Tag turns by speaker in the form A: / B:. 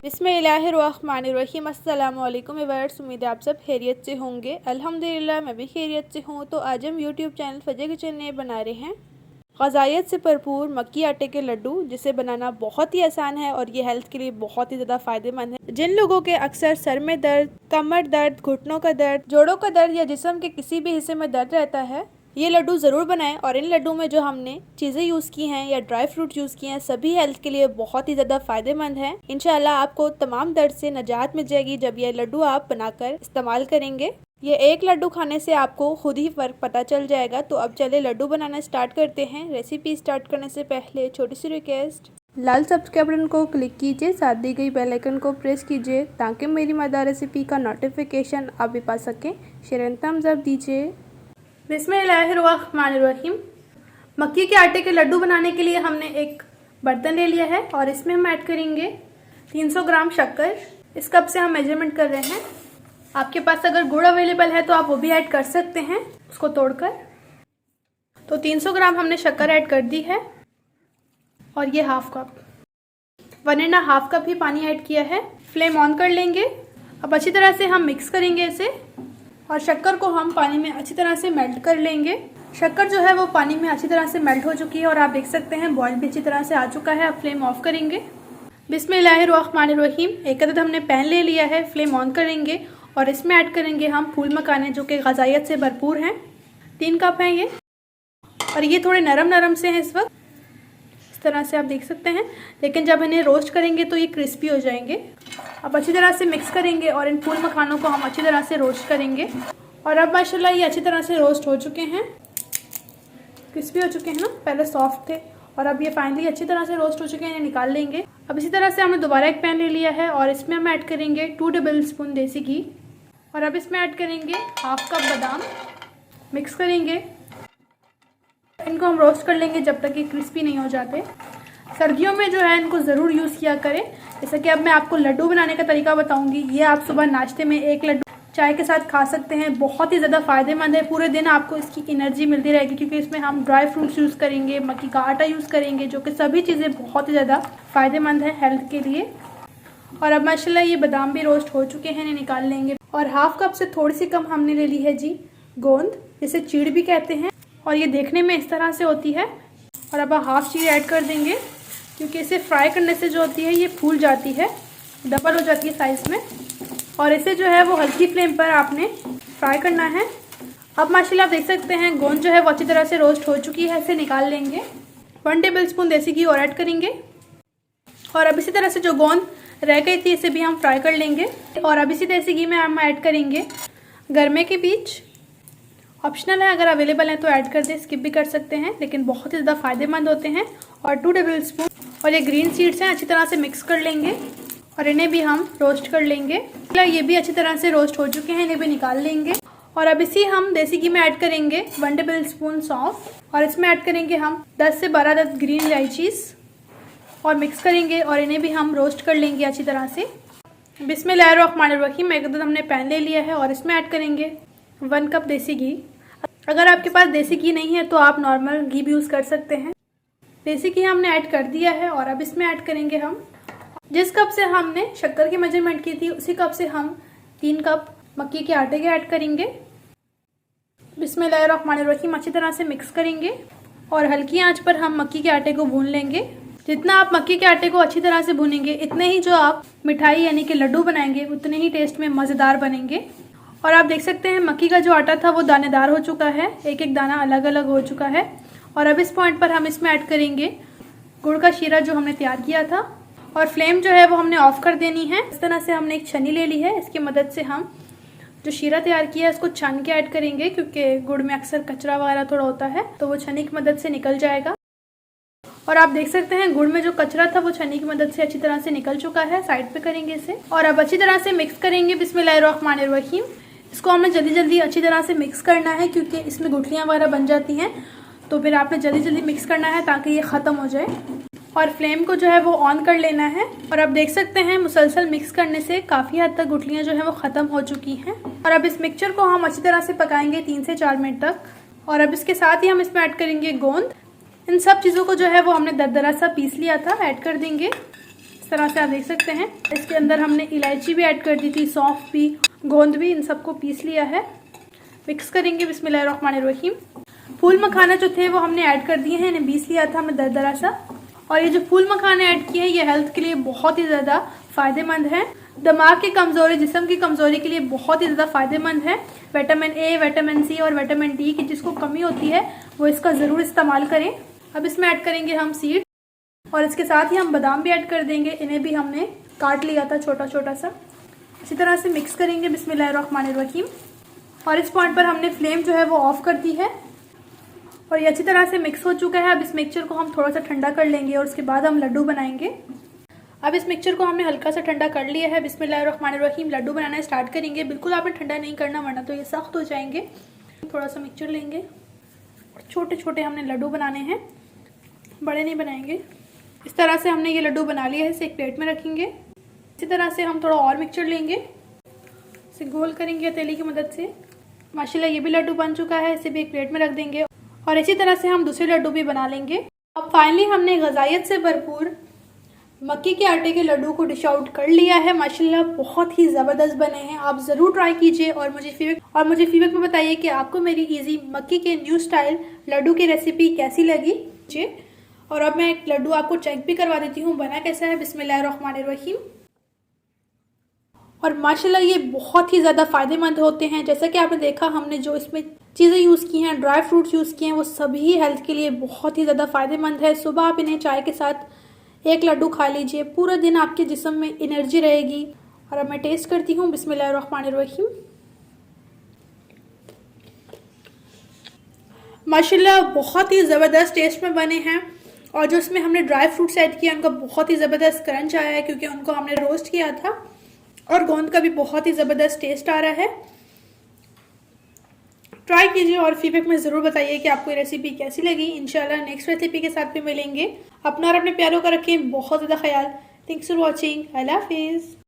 A: बिस्मिल्लाहिर्रहमानिर्रहीम। अस्सलाम वालेकुम व्यूअर्स, उम्मीद है आप सब खैरियत से होंगे। अल्हम्दुलिल्लाह मैं भी खैरियत से हूँ। तो आज हम यूट्यूब चैनल फजर किचन में बना रहे हैं ग़ज़ाइयत से भरपूर मक्की आटे के लड्डू, जिसे बनाना बहुत ही आसान है और ये हेल्थ के लिए बहुत ही ज़्यादा फ़ायदेमंद है। जिन लोगों के अक्सर सर में दर्द, कमर दर्द, घुटनों का दर्द, जोड़ों का दर्द या जिस्म के किसी भी हिस्से में दर्द रहता है, ये लड्डू ज़रूर बनाएं। और इन लड्डू में जो हमने चीज़ें यूज़ की हैं या ड्राई फ्रूट यूज़ किए हैं, सभी हेल्थ के लिए बहुत ही ज़्यादा फ़ायदेमंद हैं। इंशाल्लाह आपको तमाम दर्द से निजात मिल जाएगी जब ये लड्डू आप बनाकर इस्तेमाल करेंगे। ये एक लड्डू खाने से आपको खुद ही फ़र्क पता चल जाएगा। तो अब चले लड्डू बनाना स्टार्ट करते हैं। रेसिपी स्टार्ट करने से पहले छोटी सी रिक्वेस्ट, लाल सब्सक्राइब बटन को क्लिक कीजिए, साथ दी गई बेल आइकन को प्रेस कीजिए ताकि मेरी मज़ेदार रेसिपी का नोटिफिकेशन आप भी पा सकें। शेयर एंड थम्स अप दीजिए। बिस्मिल्लाहिर्रहमानिर्रहीम। मक्की के आटे के लड्डू बनाने के लिए हमने एक बर्तन ले लिया है और इसमें हम ऐड करेंगे 300 ग्राम शक्कर। इस कप से हम मेजरमेंट कर रहे हैं। आपके पास अगर गुड़ अवेलेबल है तो आप वो भी ऐड कर सकते हैं उसको तोड़कर। तो 300 ग्राम हमने शक्कर ऐड कर दी है और ये हाफ कप, 1.5 कप ही पानी ऐड किया है। फ्लेम ऑन कर लेंगे। अब अच्छी तरह से हम मिक्स करेंगे इसे और शक्कर को हम पानी में अच्छी तरह से मेल्ट कर लेंगे। शक्कर जो है वो पानी में अच्छी तरह से मेल्ट हो चुकी है और आप देख सकते हैं बॉयल भी अच्छी तरह से आ चुका है। अब फ्लेम ऑफ करेंगे। बिस्मिल्लाहिर्रहमानिर्रहीम। एक अदद हमने पैन ले लिया है। फ्लेम ऑन करेंगे और इसमें ऐड करेंगे हम फूल मखाने, जो कि ग़ज़ाइयत से भरपूर हैं। 3 कप हैं ये और ये थोड़े नरम नरम से हैं इस वक्त, इस तरह से आप देख सकते हैं। लेकिन जब इन्हें रोस्ट करेंगे तो ये क्रिस्पी हो जाएंगे। अब अच्छी तरह से मिक्स करेंगे और इन फूल मखानों को हम अच्छी तरह से रोस्ट करेंगे। और अब माशाल्लाह ये अच्छी तरह से रोस्ट हो चुके हैं, क्रिस्पी हो चुके हैं ना, पहले सॉफ्ट थे और अब ये फाइनली अच्छी तरह से रोस्ट हो चुके हैं। इन्हें निकाल लेंगे। अब इसी तरह से हमने दोबारा एक पैन ले लिया है और इसमें हम ऐड करेंगे 2 टेबलस्पून देसी घी और अब इसमें ऐड करेंगे हाफ कप बादाम। मिक्स करेंगे। इनको हम रोस्ट कर लेंगे जब तक ये क्रिस्पी नहीं हो जाते। सर्दियों में जो है इनको ज़रूर यूज़ किया करें। जैसा कि अब मैं आपको लड्डू बनाने का तरीका बताऊंगी। ये आप सुबह नाश्ते में एक लड्डू चाय के साथ खा सकते हैं। बहुत ही ज़्यादा फ़ायदेमंद है। पूरे दिन आपको इसकी एनर्जी मिलती रहेगी क्योंकि इसमें हम ड्राई फ्रूट्स यूज़ करेंगे, मक्की का आटा यूज़ करेंगे, जो कि सभी चीज़ें बहुत ही ज़्यादा फ़ायदेमंद है हेल्थ के लिए। और अब माशाल्लाह ये बादाम भी रोस्ट हो चुके हैं, इन्हें निकाल लेंगे। और हाफ कप से थोड़ी सी कम हमने ले ली है जी गोंद, जिसे चीड़ भी कहते हैं और ये देखने में इस तरह से होती है। और अब हाफ चीड़ ऐड कर देंगे क्योंकि इसे फ्राई करने से जो होती है ये फूल जाती है, डबल हो जाती है साइज़ में। और इसे जो है वो हल्की फ्लेम पर आपने फ्राई करना है। अब माशाल्लाह आप देख सकते हैं गोंद जो है वो अच्छी तरह से रोस्ट हो चुकी है। इसे निकाल लेंगे। 1 टेबलस्पून देसी घी और ऐड करेंगे और अब इसी तरह से जो गोंद रह गई थी इसे भी हम फ्राई कर लेंगे। और अब इसी देसी घी में हम ऐड करेंगे गरमे के बीज। ऑप्शनल है, अगर अवेलेबल है तो ऐड कर दें, स्किप भी कर सकते हैं, लेकिन बहुत ही ज़्यादा फ़ायदेमंद होते हैं। और 2 टेबलस्पून और ये ग्रीन सीड्स हैं, अच्छी तरह से मिक्स कर लेंगे और इन्हें भी हम रोस्ट कर लेंगे। ये भी अच्छी तरह से रोस्ट हो चुके हैं, इन्हें भी निकाल लेंगे। और अब इसी हम देसी घी में ऐड करेंगे 1 टेबलस्पून सौंफ और इसमें ऐड करेंगे हम 10 से 12 अदद ग्रीन इलायचीज़ और मिक्स करेंगे और इन्हें भी हम रोस्ट कर लेंगे अच्छी तरह से। बिस्मिल्लाहिर्रहमानिर्रहीम। एक अदद हमने पैन ले लिया है और इसमें ऐड करेंगे 1 कप देसी घी। अगर आपके पास देसी घी नहीं है तो आप नॉर्मल घी भी यूज़ कर सकते हैं। देसी घी हमने ऐड कर दिया है और अब इसमें ऐड करेंगे हम जिस कप से हमने शक्कर की मेजरमेंट की थी उसी कप से हम 3 कप मक्की के आटे के ऐड करेंगे। बिस्मिल्लाहिर्रहमानिर्रहीम। अच्छी तरह से मिक्स करेंगे और हल्की आंच पर हम मक्की के आटे को भून लेंगे। जितना आप मक्की के आटे को अच्छी तरह से भूनेंगे इतने ही जो आप मिठाई यानी कि लड्डू बनाएंगे उतने ही टेस्ट में मज़ेदार बनेंगे। और आप देख सकते हैं मक्की का जो आटा था वो दानेदार हो चुका है, एक एक दाना अलग अलग हो चुका है। और अब इस पॉइंट पर हम इसमें ऐड करेंगे गुड़ का शीरा जो हमने तैयार किया था और फ्लेम जो है वो हमने ऑफ कर देनी है। इस तरह से हमने एक छन्नी ले ली है, इसकी मदद से हम जो शीरा तैयार किया है उसको छान के ऐड करेंगे क्योंकि गुड़ में अक्सर कचरा वगैरह थोड़ा होता है तो वो छन्नी की मदद से निकल जाएगा। और आप देख सकते हैं गुड़ में जो कचरा था वो छन्नी की मदद से अच्छी तरह से निकल चुका है। साइड पे करेंगे इसे और अब अच्छी तरह से मिक्स करेंगे। बिस्मिल्लाहिर्रहमानिर्रहीम। इसको हमने जल्दी जल्दी अच्छी तरह से मिक्स करना है क्योंकि इसमें गुठलियाँ वगैरह बन जाती हैं, तो फिर आपने जल्दी जल्दी मिक्स करना है ताकि ये ख़त्म हो जाए। और फ्लेम को जो है वो ऑन कर लेना है। और आप देख सकते हैं मुसलसल मिक्स करने से काफ़ी हद तक गुठलियाँ जो है वो ख़त्म हो चुकी हैं। और अब इस मिक्सचर को हम अच्छी तरह से पकाएंगे 3 से 4 मिनट तक। और अब इसके साथ ही हम इसमें ऐड करेंगे गोंद। इन सब चीज़ों को जो है वो हमने दरदरा सा पीस लिया था, ऐड कर देंगे। तरह से आप देख सकते हैं। इसके अंदर हमने इलायची भी ऐड कर दी थी, सौंफ भी, गोंद भी, इन सबको पीस लिया है। मिक्स करेंगे बिस्मिल्लाहिर्रहमानिर्रहीम। फूल मखाने जो थे वो हमने ऐड कर दिए हैं, इन्हें पीस लिया था हमने दरदरा सा। और ये जो फूल मखाने ऐड किए हैं ये हेल्थ के लिए बहुत ही ज़्यादा फ़ायदेमंद है। दिमाग की कमज़ोरी, जिस्म की कमज़ोरी के लिए बहुत ही ज़्यादा फ़ायदेमंद है। विटामिन ए, विटामिन सी और विटामिन डी की जिसको कमी होती है वो इसका ज़रूर इस्तेमाल करें। अब इसमें ऐड करेंगे हम सीड और इसके साथ ही हम बादाम भी ऐड कर देंगे। इन्हें भी हमने काट लिया था छोटा छोटा सा। इसी तरह से मिक्स करेंगे बिस्मिल्लाहिर्रहमानिर्रहीम। और इस पॉइंट पर हमने फ्लेम जो है वो ऑफ कर दी है और ये अच्छी तरह से मिक्स हो चुका है। अब इस मिक्सचर को हम थोड़ा सा ठंडा कर लेंगे और उसके बाद हम लड्डू बनाएंगे। अब इस मिक्सचर को हमने हल्का सा ठंडा कर लिया है। बिस्मिल्लाहिर्रहमानिर्रहीम लड्डू बनाना स्टार्ट करेंगे। बिल्कुल आपने ठंडा नहीं करना वरना तो ये सख्त हो जाएंगे। थोड़ा सा मिक्सचर लेंगे और छोटे छोटे हमने लड्डू बनाने हैं, बड़े नहीं बनाएंगे। इस तरह से हमने ये लड्डू बना लिया है, इसे एक प्लेट में रखेंगे। इसी तरह से हम थोड़ा और मिक्सचर लेंगे, इसे गोल करेंगे हथेली की मदद से। माशाल्लाह ये भी लड्डू बन चुका है, इसे भी एक प्लेट में रख देंगे और इसी तरह से हम दूसरे लड्डू भी बना लेंगे। अब फाइनली हमने गजाइत से भरपूर मक्की के आटे के लड्डू को डिश आउट कर लिया है। माशाल्लाह बहुत ही ज़बरदस्त बने हैं, आप ज़रूर ट्राई कीजिए और मुझे फीडबैक में बताइए कि आपको मेरी इजी मक्की के न्यू स्टाइल लड्डू की रेसिपी कैसी लगी जी। और अब मैं एक लड्डू आपको चेक भी करवा देती हूँ बना कैसा है। बिस्मिल्लाहिर्रहमानिर्रहीम। और माशाल्लाह ये बहुत ही ज़्यादा फ़ायदेमंद होते हैं। जैसा कि आपने देखा हमने जो इसमें चीज़ें यूज़ की हैं, ड्राई फ्रूट्स यूज़ किए हैं, वो सभी हेल्थ के लिए बहुत ही ज़्यादा फ़ायदेमंद है। सुबह आप इन्हें चाय के साथ एक लड्डू खा लीजिए, पूरा दिन आपके जिस्म में एनर्जी रहेगी। और अब मैं टेस्ट करती हूँ बिस्मिल्लाहिर्रहमानिर्रहीम। माशाल्लाह बहुत ही ज़बरदस्त टेस्ट में बने हैं और जो इसमें हमने ड्राई फ्रूट्स ऐड किया उनका बहुत ही ज़बरदस्त क्रंच आया है क्योंकि उनको हमने रोस्ट किया था। और गोंद का भी बहुत ही ज़बरदस्त टेस्ट आ रहा है। ट्राई कीजिए और फीडबैक में ज़रूर बताइए कि आपको ये रेसिपी कैसी लगी। इंशाल्लाह नेक्स्ट रेसिपी के साथ भी मिलेंगे। अपना और अपने प्यारों का रखें बहुत ज़्यादा ख्याल। Thanks for watching. अल्लाह हाफिज़।